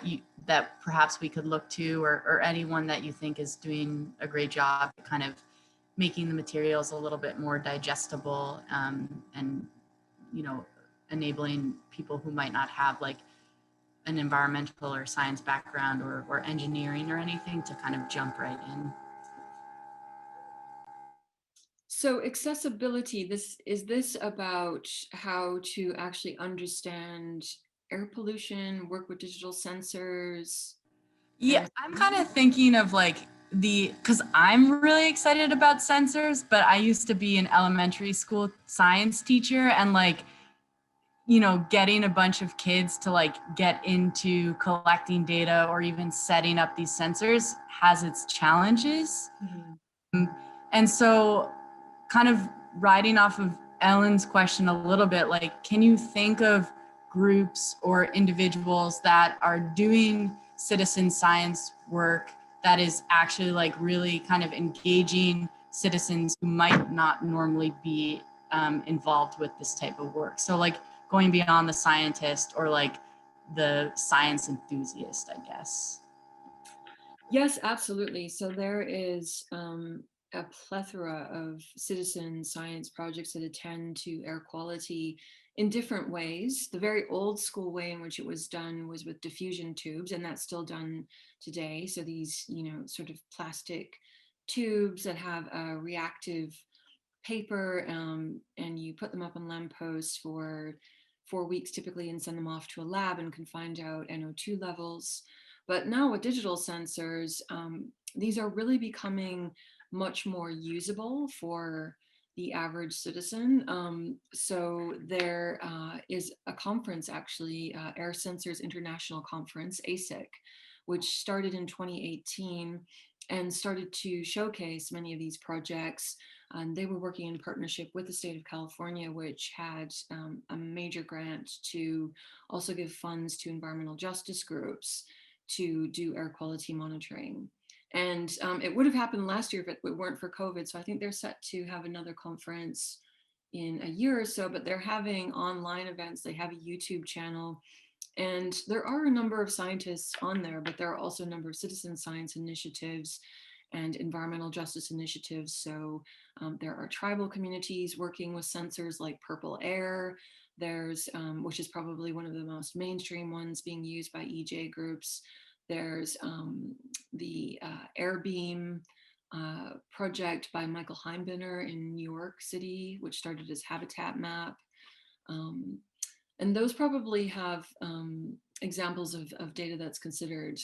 perhaps we could look to, or anyone that you think is doing a great job at kind of making the materials a little bit more digestible, and enabling people who might not have like an environmental or science background or engineering or anything to kind of jump right in? So accessibility, is this about how to actually understand air pollution, work with digital sensors? Yeah, I'm kind of thinking of like because I'm really excited about sensors, but I used to be an elementary school science teacher, and like, getting a bunch of kids to like get into collecting data or even setting up these sensors has its challenges. And so kind of riding off of Ellen's question a little bit, like, can you think of groups or individuals that are doing citizen science work that is actually like really kind of engaging citizens who might not normally be involved with this type of work? So like going beyond the scientist or like the science enthusiast, I guess. Yes, absolutely. So there is a plethora of citizen science projects that attend to air quality in different ways. The very old school way in which it was done was with diffusion tubes, and that's still done today. So these, sort of plastic tubes that have a reactive paper, and you put them up on lampposts for 4 weeks typically and send them off to a lab and can find out NO2 levels. But now with digital sensors, these are really becoming much more usable for the average citizen. So there is a conference, actually, Air Sensors International Conference, ASIC, which started in 2018 and started to showcase many of these projects. They were working in partnership with the state of California, which had a major grant to also give funds to environmental justice groups to do air quality monitoring. And it would have happened last year if it weren't for COVID. So I think they're set to have another conference in a year or so, but they're having online events. They have a YouTube channel, and there are a number of scientists on there, but there are also a number of citizen science initiatives and environmental justice initiatives. So there are tribal communities working with sensors like Purple Air. There's, which is probably one of the most mainstream ones being used by EJ groups. There's the AirBeam project by Michael Heimbiner in New York City, which started as Habitat Map. And those probably have examples of data that's considered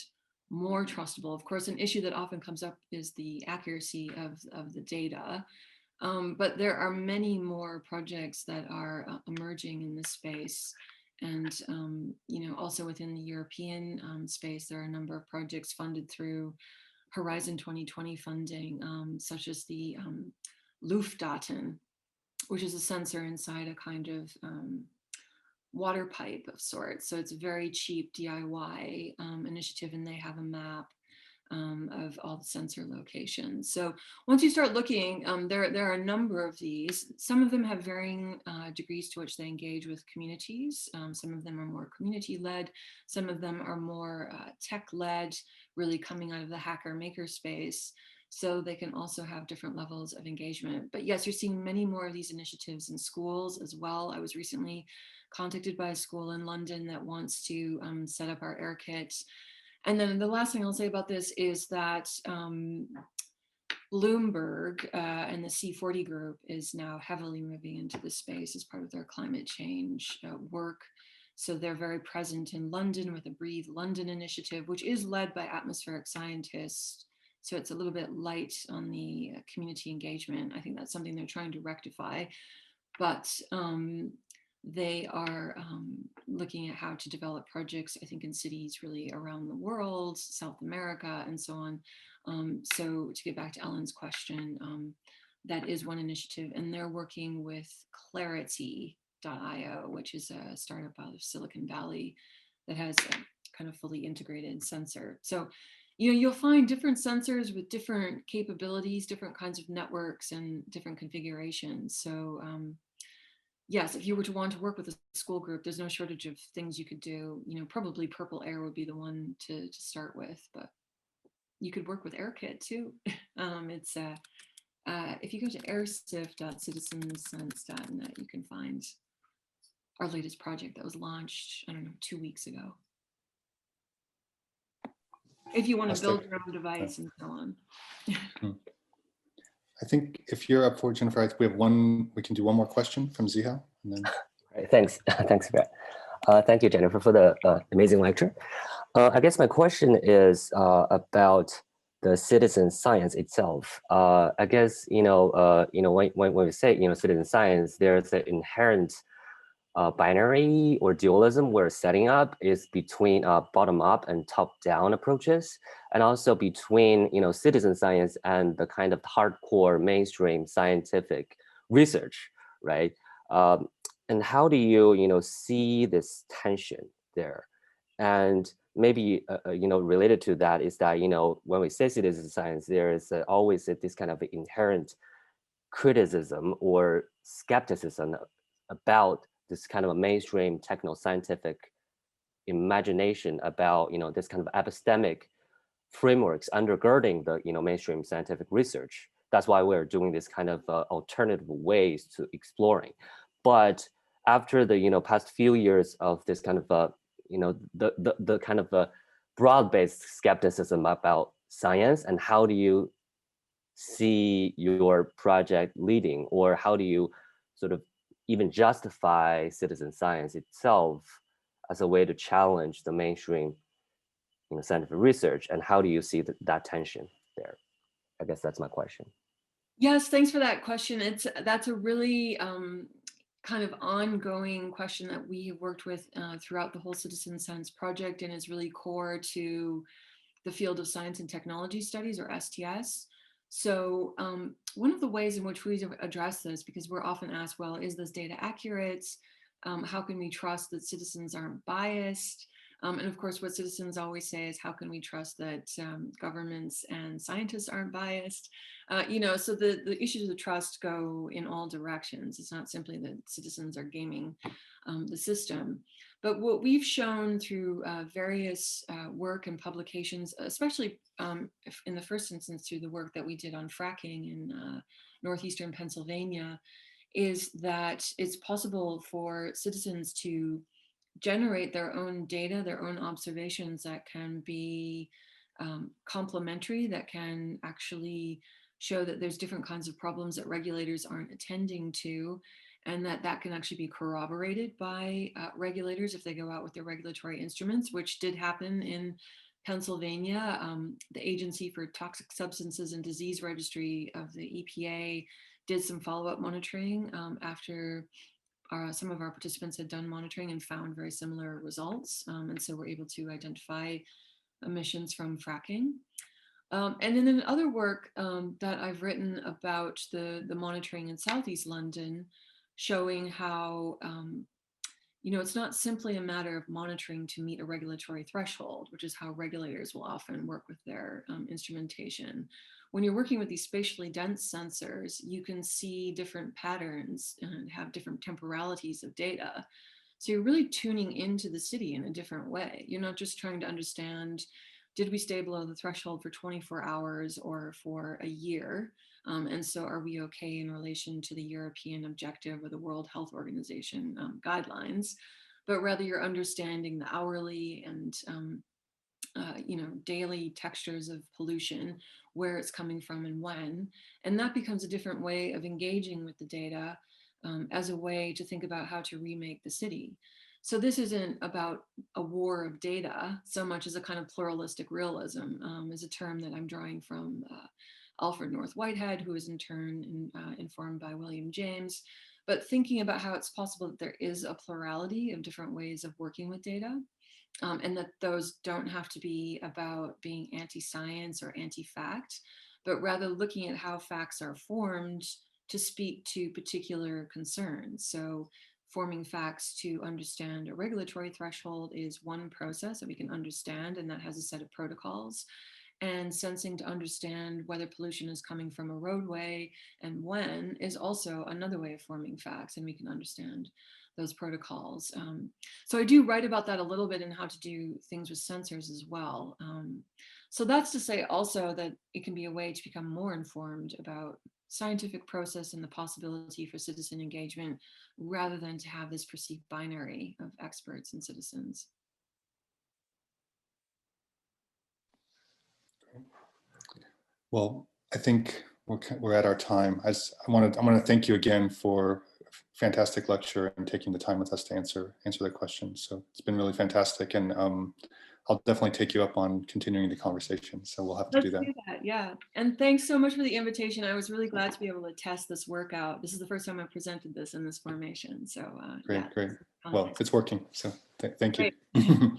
more trustable. Of course, an issue that often comes up is the accuracy of the data. But there are many more projects that are emerging in this space. And, you know, also within the European space, there are a number of projects funded through Horizon 2020 funding, such as the Luftdaten, which is a sensor inside a kind of water pipe of sorts. So it's a very cheap DIY initiative, and they have a map of all the sensor locations. So once you start looking, there are a number of these. Some of them have varying degrees to which they engage with communities. Some of them are more community-led. Some of them are more tech-led, really coming out of the hacker-maker space. So they can also have different levels of engagement. But yes, you're seeing many more of these initiatives in schools as well. I was recently contacted by a school in London that wants to set up our AirKit. And then the last thing I'll say about this is that Bloomberg and the C40 group is now heavily moving into this space as part of their climate change work. So they're very present in London with the Breathe London initiative, which is led by atmospheric scientists. So it's a little bit light on the community engagement. I think that's something they're trying to rectify. But they are looking at how to develop projects, I think, in cities really around the world, South America, and so on. So to get back to Ellen's question, that is one initiative, and they're working with Clarity.io, which is a startup out of Silicon Valley that has a kind of fully integrated sensor. So, you know, you'll find different sensors with different capabilities, different kinds of networks, and different configurations. So, yes, if you were to want to work with a school group, there's no shortage of things you could do. You know, probably Purple Air would be the one to start with, but you could work with AirKit too. It's if you go to airsif.citizensense.net, you can find our latest project that was launched, I don't know, 2 weeks ago. If you want to build your own device and so on. I think if you're up for it, Jennifer, we have one. We can do one more question from Zihao, and then. Right, thanks, thanks, Brad. Thank you, Jennifer, for the amazing lecture. I guess my question is about the citizen science itself. I guess when we say citizen science, there's an inherent binary or dualism we're setting up is between bottom up and top down approaches, and also between citizen science and the kind of hardcore mainstream scientific research, right? And how do you see this tension there? And maybe related to that is that when we say citizen science, there is always this kind of inherent criticism or skepticism about this kind of a mainstream techno-scientific imagination about this kind of epistemic frameworks undergirding the mainstream scientific research. That's why we're doing this kind of alternative ways to exploring. But after the past few years of this kind of the kind of broad-based skepticism about science, and how do you see your project leading, or how do you sort of even justify citizen science itself as a way to challenge the mainstream scientific research, and how do you see that tension there? I guess that's my question. Yes, thanks for that question. That's a really kind of ongoing question that we have worked with throughout the whole Citizen Sense project, and is really core to the field of science and technology studies, or STS. So one of the ways in which we address this, because we're often asked, well, is this data accurate? How can we trust that citizens aren't biased? And of course, what citizens always say is, how can we trust that governments and scientists aren't biased? So the issues of trust go in all directions. It's not simply that citizens are gaming the system. But what we've shown through various work and publications, especially in the first instance through the work that we did on fracking in northeastern Pennsylvania, is that it's possible for citizens to generate their own data, their own observations that can be complementary, that can actually show that there's different kinds of problems that regulators aren't attending to, and that can actually be corroborated by regulators if they go out with their regulatory instruments, which did happen in Pennsylvania. The Agency for Toxic Substances and Disease Registry of the EPA did some follow-up monitoring after some of our participants had done monitoring and found very similar results. And so we're able to identify emissions from fracking. And then in other work that I've written about the monitoring in Southeast London, showing how it's not simply a matter of monitoring to meet a regulatory threshold, which is how regulators will often work with their instrumentation. When you're working with these spatially dense sensors, you can see different patterns and have different temporalities of data. So you're really tuning into the city in a different way. You're not just trying to understand, did we stay below the threshold for 24 hours or for a year? And so are we okay in relation to the European objective or the World Health Organization guidelines? But rather you're understanding the hourly and daily textures of pollution, where it's coming from and when. And that becomes a different way of engaging with the data as a way to think about how to remake the city. So this isn't about a war of data so much as a kind of pluralistic realism, is a term that I'm drawing from Alfred North Whitehead, who is in turn informed by William James, but thinking about how it's possible that there is a plurality of different ways of working with data, and that those don't have to be about being anti-science or anti-fact, but rather looking at how facts are formed to speak to particular concerns. So forming facts to understand a regulatory threshold is one process that we can understand, and that has a set of protocols. And sensing to understand whether pollution is coming from a roadway and when is also another way of forming facts, and we can understand those protocols. So I do write about that a little bit in how to do things with sensors as well. So that's to say also that it can be a way to become more informed about scientific process and the possibility for citizen engagement, rather than to have this perceived binary of experts and citizens. Well, I think we're at our time. I want to thank you again for a fantastic lecture and taking the time with us to answer the questions. So it's been really fantastic, and I'll definitely take you up on continuing the conversation. So we'll have to do that. Let's do that, yeah. And thanks so much for the invitation. I was really glad to be able to test this work out. This is the first time I've presented this in this formation. So Great, yeah, great. Well, it's working. So thank you. Great.